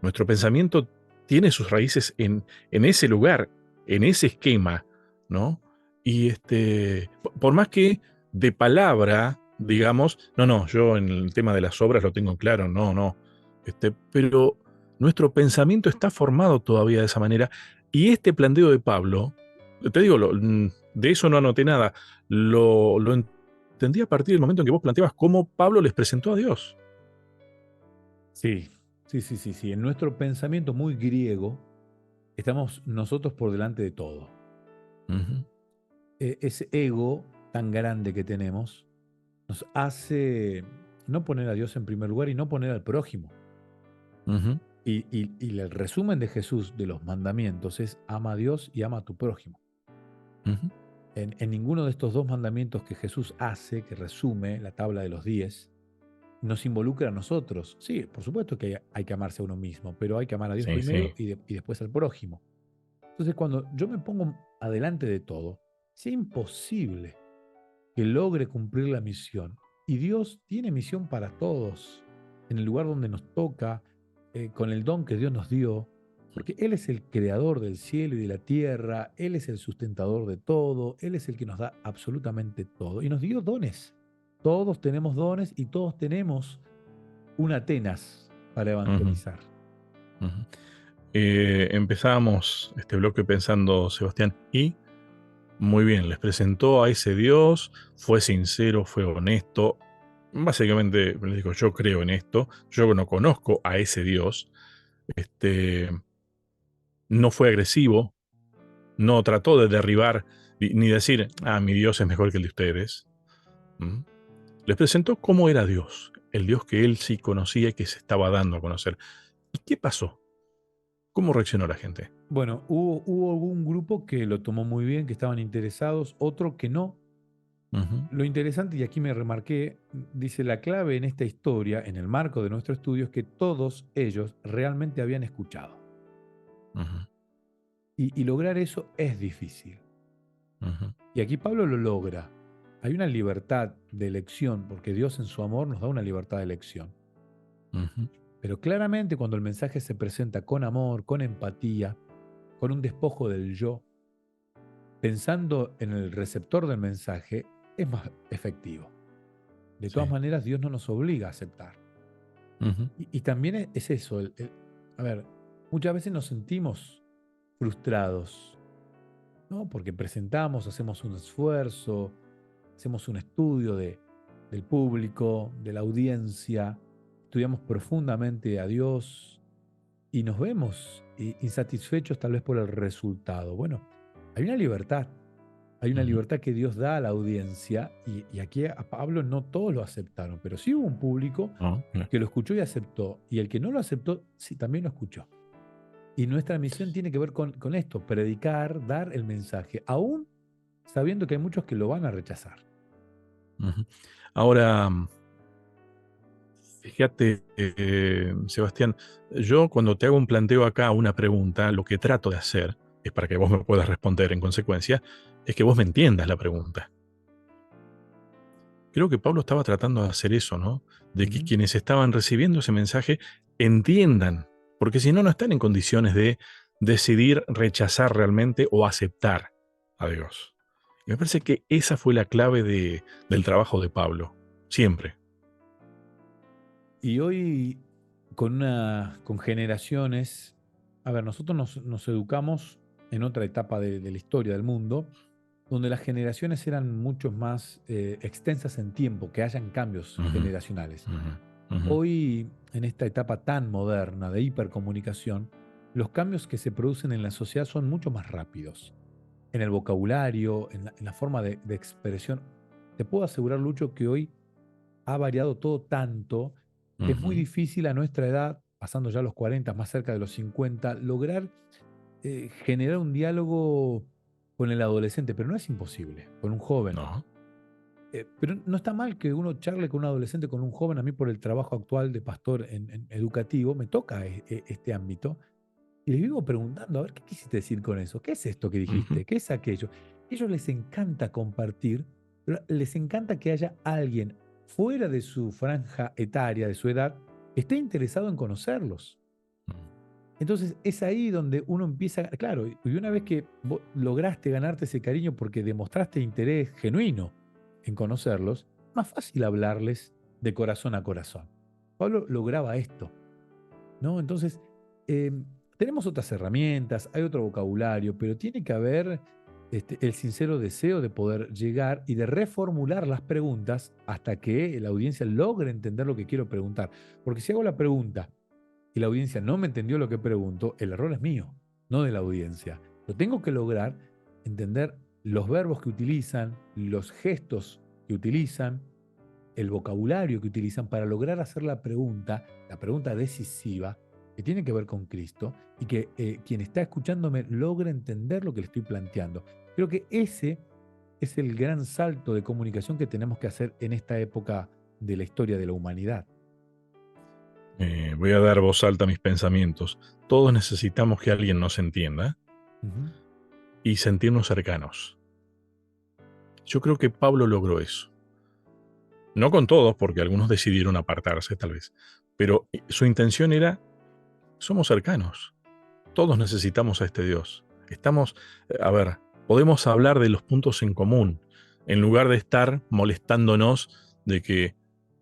Nuestro pensamiento tiene sus raíces en ese lugar, en ese esquema, ¿no? Y por más que de palabra, digamos, no, no, yo en el tema de las obras lo tengo claro, no, no. Pero nuestro pensamiento está formado todavía de esa manera. Y este planteo de Pablo, te digo, de eso no anoté nada, lo entendí a partir del momento en que vos planteabas cómo Pablo les presentó a Dios. Sí, sí. En nuestro pensamiento muy griego, estamos nosotros por delante de todo. Ujú, Ese ego tan grande que tenemos nos hace no poner a Dios en primer lugar y no poner al prójimo. ujú, Y el resumen de Jesús de los mandamientos es ama a Dios y ama a tu prójimo. ujú. en ninguno de estos 2 mandamientos que Jesús hace, que resume la tabla de los 10, nos involucra a nosotros. Sí, por supuesto que hay que amarse a uno mismo, pero hay que amar a Dios Sí, primero sí. y después al prójimo. Entonces, cuando yo me pongo adelante de todo, es imposible que logre cumplir la misión. Y Dios tiene misión para todos, en el lugar donde nos toca, con el don que Dios nos dio, porque Él es el creador del cielo y de la tierra, Él es el sustentador de todo, Él es el que nos da absolutamente todo. Y nos dio dones. Todos tenemos dones y todos tenemos un Atenas para Ujú, evangelizar. ujú. Empezábamos este bloque pensando, Sebastián, y muy bien, les presentó a ese Dios, fue sincero, fue honesto. Básicamente les digo, yo creo en esto, yo no conozco a ese Dios, este, no fue agresivo, no trató de derribar ni decir, mi Dios es mejor que el de ustedes. ¿Mm? Les presentó cómo era Dios, el Dios que él sí conocía y que se estaba dando a conocer. ¿Y qué pasó? ¿Cómo reaccionó la gente? Bueno, hubo un grupo que lo tomó muy bien, que estaban interesados, otro que no. Ujú, Lo interesante, y aquí me remarqué, dice la clave en esta historia, en el marco de nuestro estudio, es que todos ellos realmente habían escuchado. ujú, Y lograr eso es difícil. ujú, Y aquí Pablo lo logra. Hay una libertad de elección, porque Dios en su amor nos da una libertad de elección. ujú, Pero claramente cuando el mensaje se presenta con amor, con empatía, con un despojo del yo, pensando en el receptor del mensaje, es más efectivo. De todas sí, maneras, Dios no nos obliga a aceptar. ujú, Y también es eso, a ver, muchas veces nos sentimos frustrados, ¿no? Porque presentamos, hacemos un esfuerzo, hacemos un estudio del público, de la audiencia, estudiamos profundamente a Dios y nos vemos insatisfechos tal vez por el resultado. Bueno, hay una libertad. Hay una ujú. libertad que Dios da a la audiencia y aquí a Pablo no todos lo aceptaron, pero sí hubo un público Ah, mira. que lo escuchó y aceptó, y el que no lo aceptó, sí, también lo escuchó. Y nuestra misión tiene que ver con esto, predicar, dar el mensaje, aún sabiendo que hay muchos que lo van a rechazar. Ujú. Ahora, fíjate, Sebastián, yo cuando te hago un planteo acá, una pregunta, lo que trato de hacer, es para que vos me puedas responder en consecuencia, es que vos me entiendas la pregunta. Creo que Pablo estaba tratando de hacer eso, ¿no? De que Ujú. quienes estaban recibiendo ese mensaje entiendan, porque si no, no están en condiciones de decidir rechazar realmente o aceptar a Dios. Y me parece que esa fue la clave del trabajo de Pablo, siempre. Y hoy, con generaciones, a ver, nosotros nos educamos en otra etapa de la historia del mundo, donde las generaciones eran mucho más extensas en tiempo, que hayan cambios Ujú, generacionales. ujú, ujú, Hoy, en esta etapa tan moderna de hipercomunicación, los cambios que se producen en la sociedad son mucho más rápidos. En el vocabulario, en la forma de expresión. Te puedo asegurar, Lucho, que hoy ha variado todo tanto que es muy ujú, difícil a nuestra edad, pasando ya los 40, más cerca de los 50, lograr generar un diálogo con el adolescente, pero no es imposible, con un joven. no, Pero no está mal que uno charle con un adolescente, con un joven. A mí, por el trabajo actual de pastor en educativo, me toca este ámbito. Y les vivo preguntando, a ver, ¿qué quisiste decir con eso? ¿Qué es esto que ujú, dijiste? ¿Qué es aquello? A ellos les encanta compartir, pero les encanta que haya alguien fuera de su franja etaria, de su edad, que esté interesado en conocerlos. Entonces es ahí donde uno empieza, claro, y una vez que vos lograste ganarte ese cariño porque demostraste interés genuino en conocerlos, más fácil hablarles de corazón a corazón. Pablo lograba esto, ¿no? Entonces, tenemos otras herramientas, hay otro vocabulario, pero tiene que haber el sincero deseo de poder llegar y de reformular las preguntas hasta que la audiencia logre entender lo que quiero preguntar. Porque si hago la pregunta y la audiencia no me entendió lo que pregunto, el error es mío, no de la audiencia. Lo tengo que lograr entender los verbos que utilizan, los gestos que utilizan, el vocabulario que utilizan para lograr hacer la pregunta decisiva que tiene que ver con Cristo y que quien está escuchándome logre entender lo que le estoy planteando. Creo que ese es el gran salto de comunicación que tenemos que hacer en esta época de la historia de la humanidad. Voy a dar voz alta a mis pensamientos. Todos necesitamos que alguien nos entienda Ujú, y sentirnos cercanos. Yo creo que Pablo logró eso. No con todos, porque algunos decidieron apartarse tal vez, pero su intención era, somos cercanos. Todos necesitamos a este Dios. Estamos, a ver, podemos hablar de los puntos en común, en lugar de estar molestándonos de que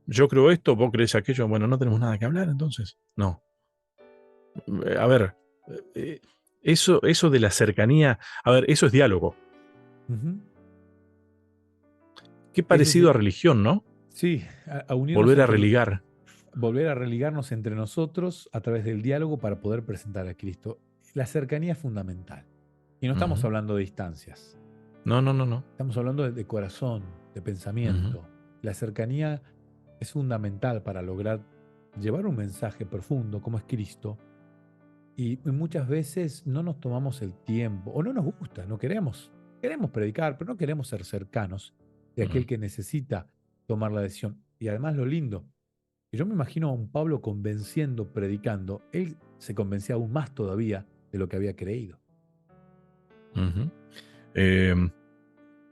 yo creo esto, vos crees aquello, bueno, no tenemos nada que hablar entonces. No. A ver, eh, eso de la cercanía, a ver, eso es diálogo. ujú. Qué Ese es parecido a religión, ¿no? sí, a unirnos Volver a entre, religar. volver a religarnos entre nosotros a través del diálogo para poder presentar a Cristo. La cercanía es fundamental. Y no estamos Ujú. hablando de distancias, No, no, no, no. estamos hablando de corazón, de Ujú, pensamiento. La cercanía es fundamental para lograr llevar un mensaje profundo como es Cristo. Y muchas veces no nos tomamos el tiempo o no nos gusta, no queremos. Queremos predicar, pero no queremos ser cercanos de ujú. aquel que necesita tomar la decisión. Y además lo lindo, que yo me imagino a un Pablo convenciendo, predicando, él se convencía aún más todavía de lo que había creído. Ujú. Em,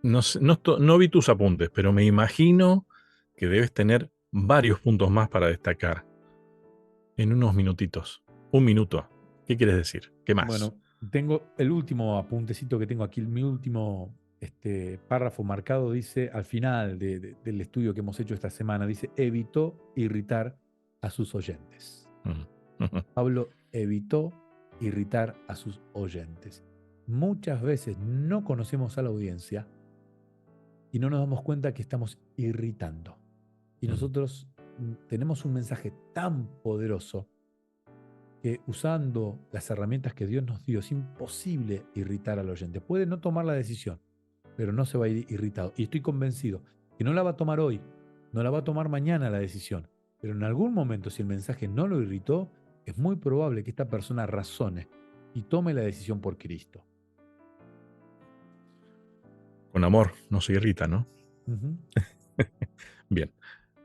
no, no vi tus apuntes, pero me imagino que debes tener varios puntos más para destacar en unos minutitos. Un minuto. ¿Qué quieres decir? ¿Qué más? Bueno, tengo el último apuntecito que tengo aquí, mi último párrafo marcado, dice al final del estudio que hemos hecho esta semana, dice, evitó irritar a sus oyentes. Mm. Ujú. Pablo evitó irritar a sus oyentes. Muchas veces no conocemos a la audiencia y no nos damos cuenta que estamos irritando. Y Mm. nosotros tenemos un mensaje tan poderoso que usando las herramientas que Dios nos dio es imposible irritar al oyente. Puede no tomar la decisión, pero no se va a ir irritado. Y estoy convencido que no la va a tomar hoy, no la va a tomar mañana la decisión, pero en algún momento si el mensaje no lo irritó, es muy probable que esta persona razone y tome la decisión por Cristo. Con amor, no se irrita, ¿no? Ujú. Bien,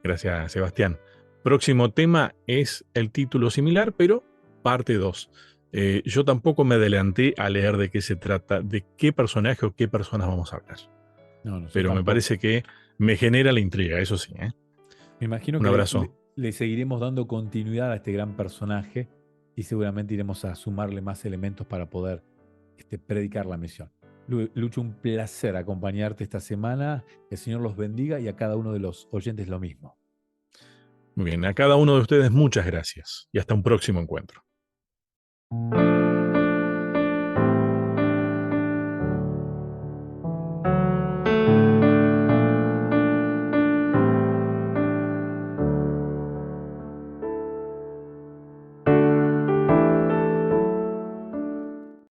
gracias Sebastián. Próximo tema es el título similar, pero parte 2. Yo tampoco me adelanté a leer de qué se trata, de qué personaje o qué personas vamos a hablar. No, no, yo Pero me tampoco. parece que me genera la intriga, eso sí. Me imagino Un que abrazo. le seguiremos dando continuidad a este gran personaje y seguramente iremos a sumarle más elementos para poder predicar la misión. Lucho, un placer acompañarte esta semana. Que el Señor los bendiga y a cada uno de los oyentes lo mismo. Muy bien, a cada uno de ustedes muchas gracias y hasta un próximo encuentro.